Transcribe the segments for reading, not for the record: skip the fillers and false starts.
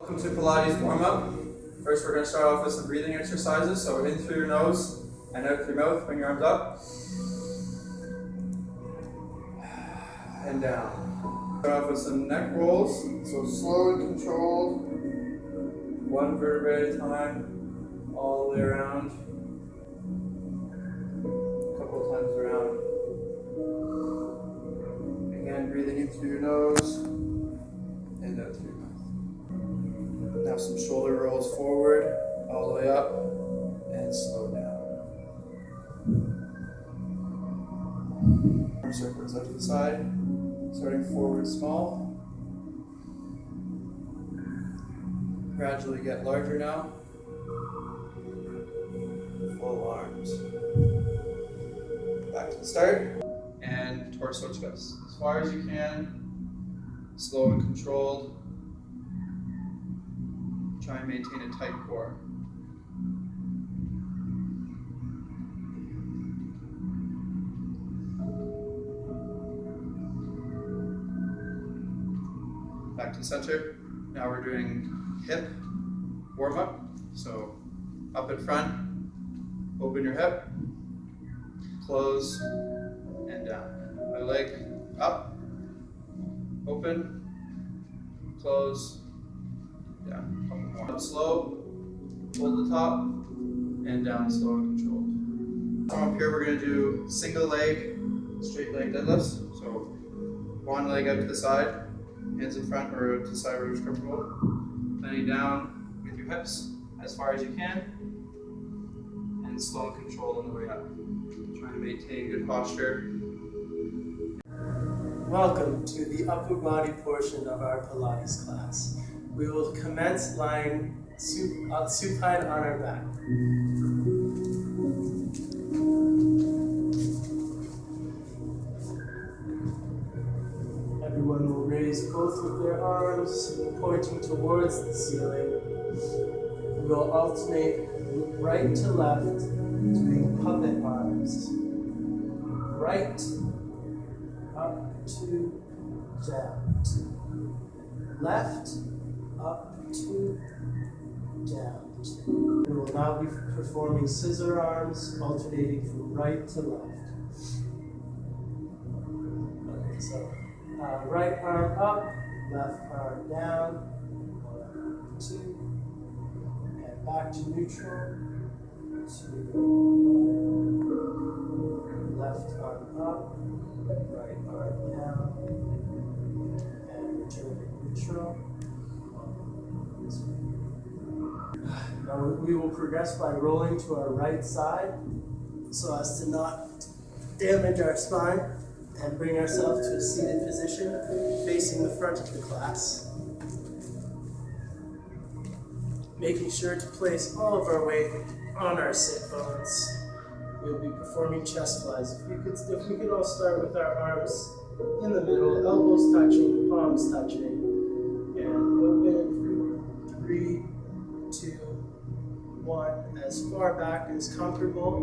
Welcome to Pilates warm-up. First, we're going to start off with some breathing exercises. So in through your nose and out through your mouth. Bring your arms up and down. Start off with some neck rolls. So slow and controlled, one vertebrae at a time, all the way around. A couple of times around. Again, breathing in through your nose and out through your mouth. Now some shoulder rolls forward, all the way up, and slow down. Arm circles out to the side, starting forward small. Gradually get larger now. Full arms. Back to the start, and torso twists. As far as you can, slow and controlled. Try and maintain a tight core. Back to the center. Now we're doing hip warm-up. So up in front, open your hip, close, and down. My leg up, open, close, down. Couple more. Up slow, hold the top, and down slow and controlled. From up here, we're going to do single leg, straight leg deadlifts. So one leg out to the side, hands in front or to the side where you're comfortable. Bending down with your hips as far as you can, and slow and controlled on the way up. Trying to maintain good posture. Welcome to the upper body portion of our Pilates class. We will commence lying supine on our back. Everyone will raise both of their arms, pointing towards the ceiling. We will alternate right to left, doing puppet arms. Right, up to down. Left, up to down. We will now be performing scissor arms, alternating from right to left. Okay, so right arm up, left arm down. 1, 2, and back to neutral. 2, left arm up, right arm down, and return to neutral. Now we will progress by rolling to our right side so as to not damage our spine and bring ourselves to a seated position facing the front of the class. Making sure to place all of our weight on our sit bones. We'll be performing chest flies. If we could all start with our arms in the middle, elbows touching, palms touching, and open. 3, 2, 1, as far back as comfortable.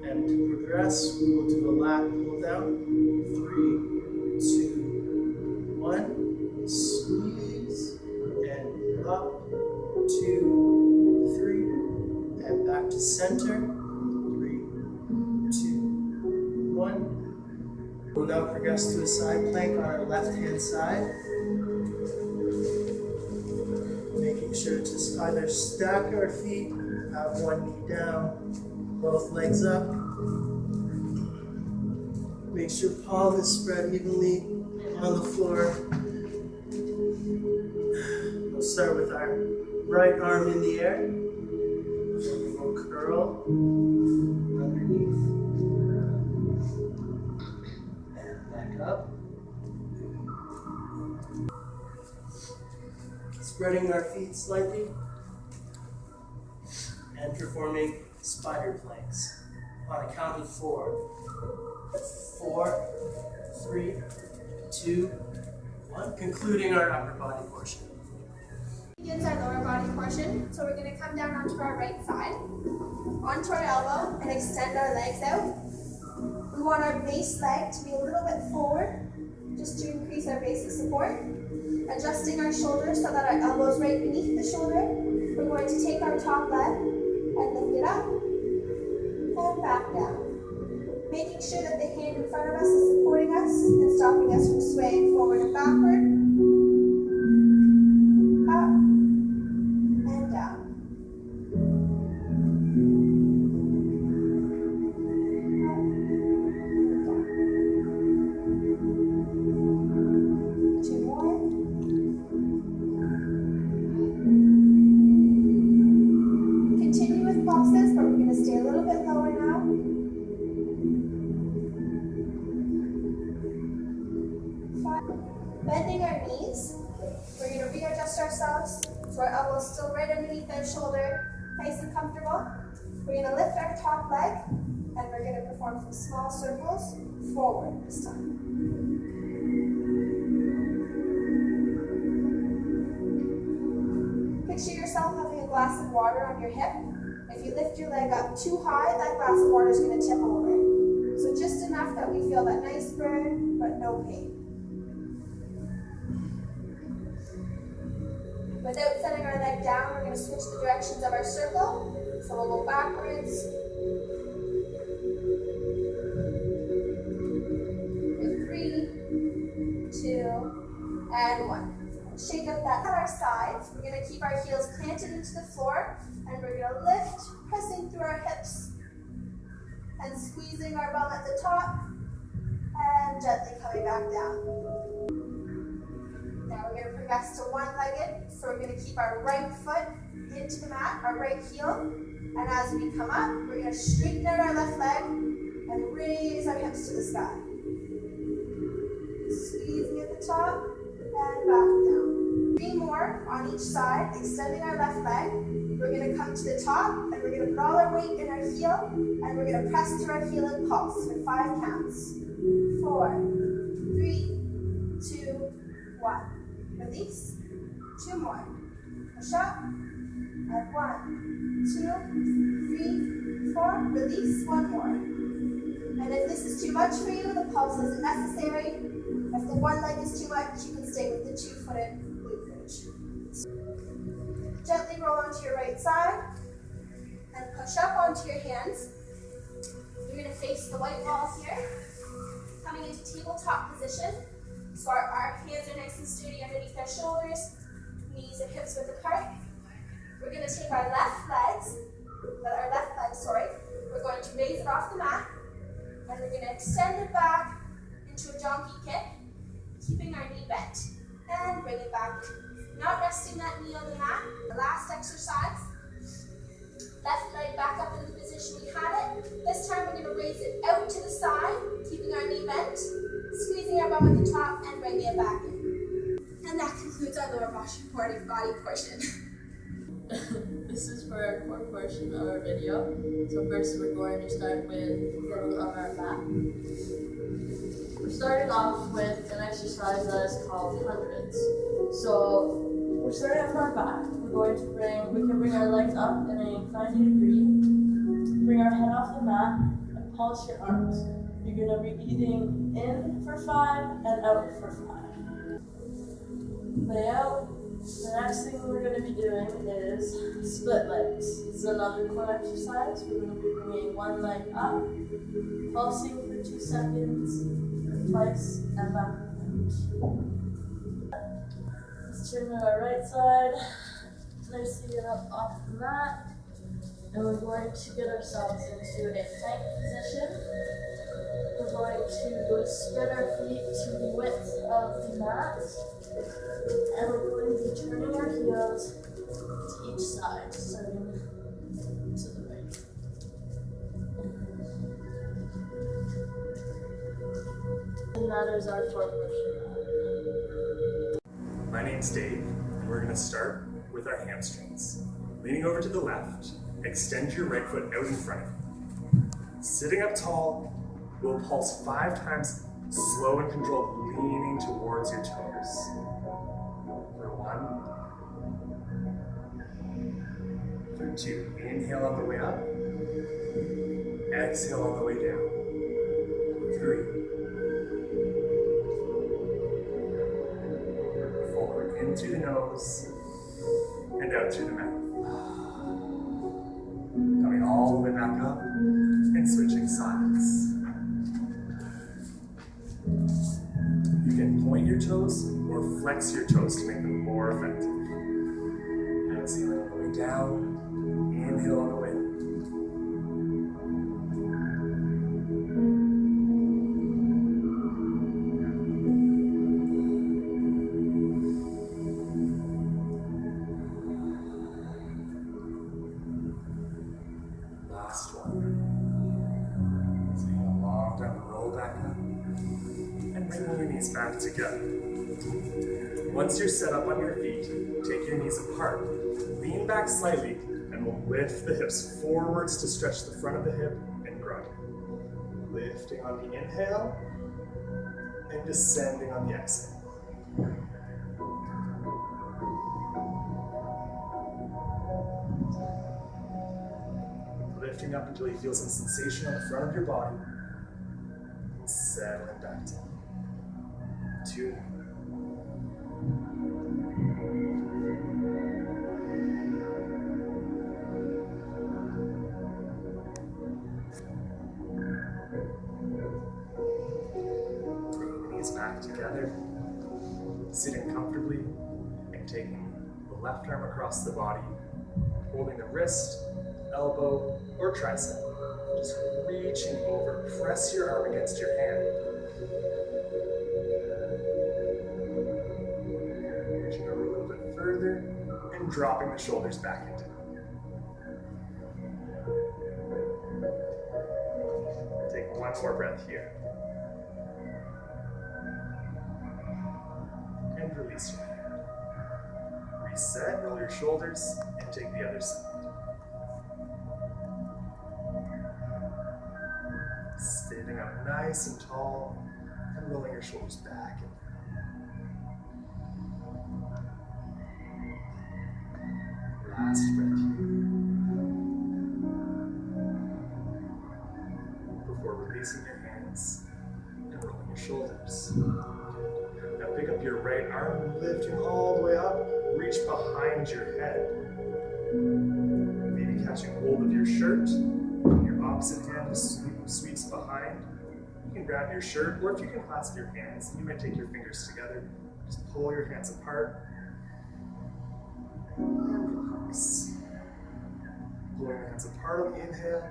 And to progress, we will do a lat pull down. 3, 2, 1, squeeze, and up, 2, 3, and back to center. 3, 2, 1. We'll now progress to a side plank on our left-hand side. Making sure to either stack our feet, have one knee down, both legs up. Make sure palm is spread evenly on the floor. We'll start with our right arm in the air. We will curl underneath and back up. Spreading our feet slightly and performing spider planks on a count of 4. 4, 3, 2, 1. Concluding our upper body portion. Begins our lower body portion. So we're going to come down onto our right side, onto our elbow, and extend our legs out. We want our base leg to be a little bit forward, just to increase our base of support. Adjusting our shoulders so that our elbows right beneath the shoulder. We're going to take our top leg and lift it up and back down. Making sure that the hand in front of us is supporting us and stopping us from swaying forward and backward. Up and down. Two more. Continue with pulses, but we're going to stay a little bit lower now. Bending our knees, we're going to readjust ourselves so our elbows still right underneath our shoulder, nice and comfortable. We're going to lift our top leg and we're going to perform some small circles forward this time. Picture yourself having a glass of water on your hip. If you lift your leg up too high, that glass of water is going to tip over. So just enough that we feel that nice burn, but no pain. Without setting our leg down, we're going to switch the directions of our circle. So we'll go backwards. With 3, 2, and 1. Shake up that at our sides. We're going to keep our heels planted into the floor. And we're going to lift, pressing through our hips. And squeezing our bum at the top. And gently coming back down. Now we're going to progress to one-legged, so we're going to keep our right foot into the mat, our right heel, and as we come up, we're going to straighten out our left leg and raise our hips to the sky. Squeezing at the top and back down. 3 more on each side, extending our left leg. We're going to come to the top, and we're going to put all our weight in our heel, and we're going to press through our heel and pulse for 5 counts. 4, 3, 2, 1. Release. 2 more. Push up. And 1, 2, 3, 4. Release. 1 more. And if this is too much for you, the pulse isn't necessary. If the one leg is too much, you can stay with the 2-footed glute bridge. Gently roll onto your right side and push up onto your hands. You're going to face the white walls here. Coming into tabletop position. So our hands are nice and sturdy underneath our shoulders, knees and hips width apart. We're going to take our left leg, we're going to raise it off the mat, and we're going to extend it back into a donkey kick, keeping our knee bent, and bring it back in. Not resting that knee on the mat. The last exercise, left leg back up in the position we had it. This time we're going to raise it out to the side, keeping our knee bent, squeezing our bum at the top and bringing it back in. And that concludes our lower body portion. This is for our core portion of our video. So first we're going to start with getting on our back. We're starting off with an exercise that is called hundreds. So we're starting on our back. We can bring our legs up in a 90 degree. Bring our head off the mat and pulse your arms. You're going to be breathing in for 5 and out for 5. Lay out. The next thing we're going to be doing is split legs. This is another core exercise. We're going to be bringing one leg up, pulsing for 2 seconds, or twice, and back. Let's turn to our right side. Nicely get up off the mat. And we're going to get ourselves into a plank position. We're going to spread our feet to the width of the mat. And we're going to be turning our heels to each side, starting to the right. And that is our core portion. My name's Dave, and we're going to start with our hamstrings. Leaning over to the left, extend your right foot out in front of you. Sitting up tall, we'll pulse 5 times, slow and controlled, leaning towards your toes. For 1, for 2. Inhale on the way up, exhale on the way down. 3, in through the nose and out through the mouth. Coming all the way back up and switching sides. You can point your toes or flex your toes to make them more effective. Exhale on the way down, inhale on the way up. Last one. Exhale, long down, roll back up. And bring your knees back together. Once you're set up on your feet, take your knees apart. Lean back slightly, and we'll lift the hips forwards to stretch the front of the hip and groin. Lifting on the inhale, and descending on the exhale. Lifting up until you feel some sensation on the front of your body, and settling back down. 2. Knees back together, sitting comfortably and taking the left arm across the body, holding the wrist, elbow, or tricep. Just reaching over, press your arm against your hand. Reaching over a little bit further and dropping the shoulders back into it. Take one more breath here. And release your hand. Reset, roll your shoulders, and take the other side. Standing up nice and tall, and rolling your shoulders back and down. Last breath here. Before releasing your hands and rolling your shoulders. Now pick up your right arm, lifting all the way up, reach behind your head. Maybe catching hold of your shirt, your opposite hand sweeps behind. You can grab your shirt, or if you can clasp your hands, you might take your fingers together. Just pull your hands apart. And relax. Pulling your hands apart on the inhale,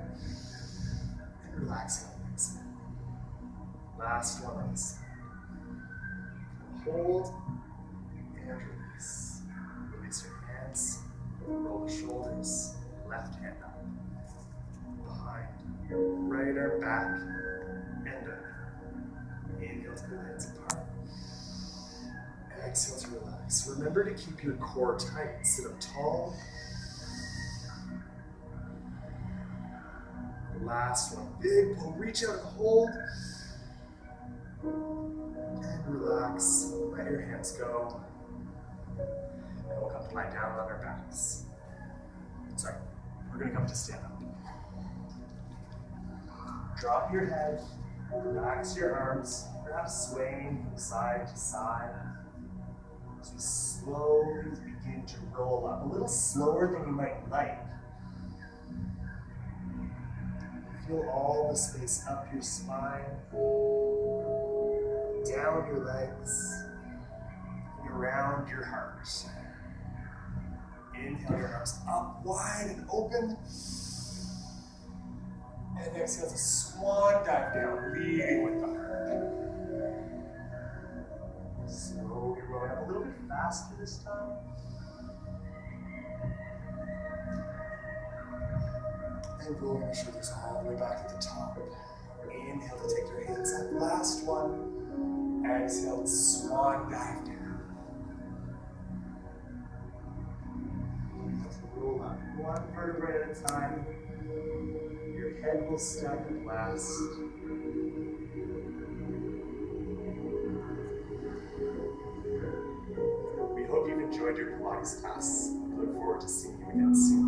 and relaxing on the exhale. Last one on this side. Hold and release. Release your hands, roll the shoulders, left hand up, behind, right arm back, and up. Inhale to pull the hands apart. Exhale to relax. Remember to keep your core tight. Sit up tall. Last one. Big pull. Reach out and hold. And relax. Let your hands go. And we'll come to lie down on our backs. Sorry. We're going to come to stand up. Drop your head. Relax your arms. Perhaps swaying from side to side. As we slowly begin to roll up. A little slower than you might like. Feel all the space up your spine, down your legs, and around your heart. Inhale your arms up wide and open. And exhale to swan dive down, leading with the heart. Slowly rolling up a little bit faster this time. And rolling your shoulders all the way back to the top. Inhale to take your hands up. Last one. Exhale to swan dive down. Inhale to roll up one vertebrae at a time. Your head will stack at last. We hope you've enjoyed your Pilates class. We look forward to seeing you again soon.